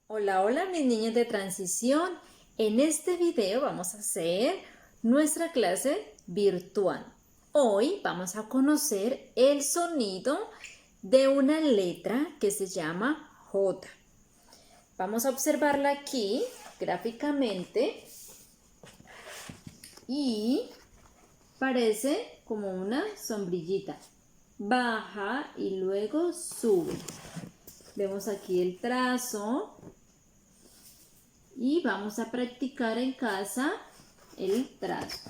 Hola, hola mis niños de transición. En este video vamos a hacer nuestra clase virtual. Hoy vamos a conocer el sonido de una letra que se llama J. Vamos a observarla aquí gráficamente y parece como una sombrillita. Baja y luego sube. Vemos aquí el trazo y vamos a practicar en casa el trazo.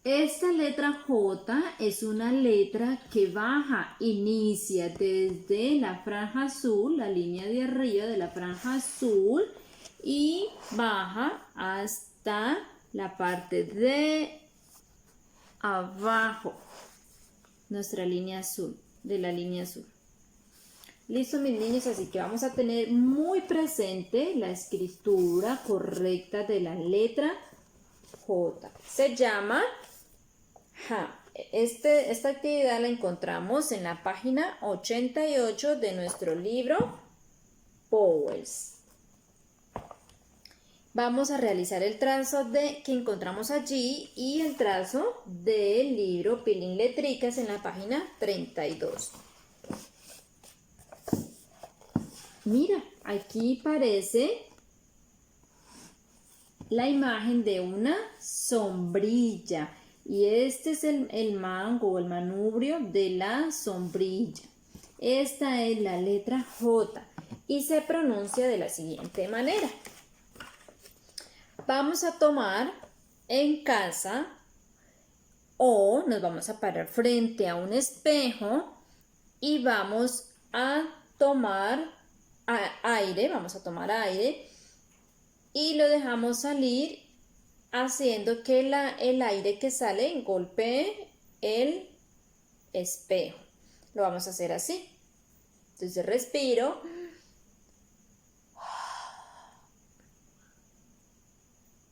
Esta letra J es una letra que baja, inicia desde la franja azul, la línea de arriba de la franja azul, y baja hasta la parte de abajo, nuestra línea azul, de la línea azul. Listo, mis niños, así que vamos a tener muy presente la escritura correcta de la letra J. Se llama J. Esta actividad la encontramos en la página 88 de nuestro libro Vowels. Vamos a realizar el trazo que encontramos allí y el trazo del libro Pilín Letricas en la página 32. Mira, aquí parece la imagen de una sombrilla y este es el mango o el manubrio de la sombrilla. Esta es la letra J y se pronuncia de la siguiente manera. Vamos a tomar en casa o nos vamos a parar frente a un espejo y vamos a tomar aire, y lo dejamos salir haciendo que el aire que sale golpee el espejo. Lo vamos a hacer así. Entonces respiro.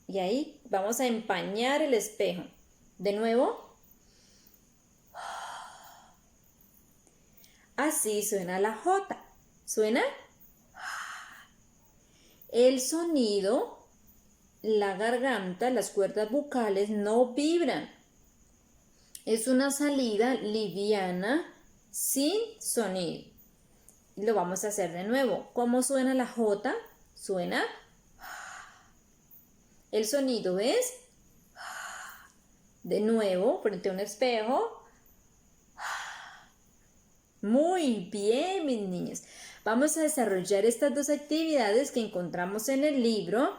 Y ahí vamos a empañar el espejo. De nuevo. Así suena la J. ¿Suena? El sonido, la garganta, las cuerdas bucales no vibran. Es una salida liviana sin sonido. Lo vamos a hacer de nuevo. ¿Cómo suena la J? Suena. El sonido es. De nuevo, frente a un espejo. Muy bien, mis niños. Vamos a desarrollar estas dos actividades que encontramos en el libro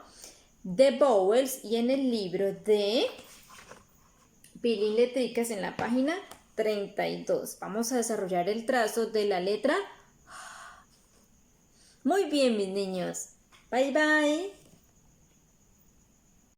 de Vowels y en el libro de Pilín Letricas en la página 32. Vamos a desarrollar el trazo de la letra. Muy bien, mis niños. Bye, bye.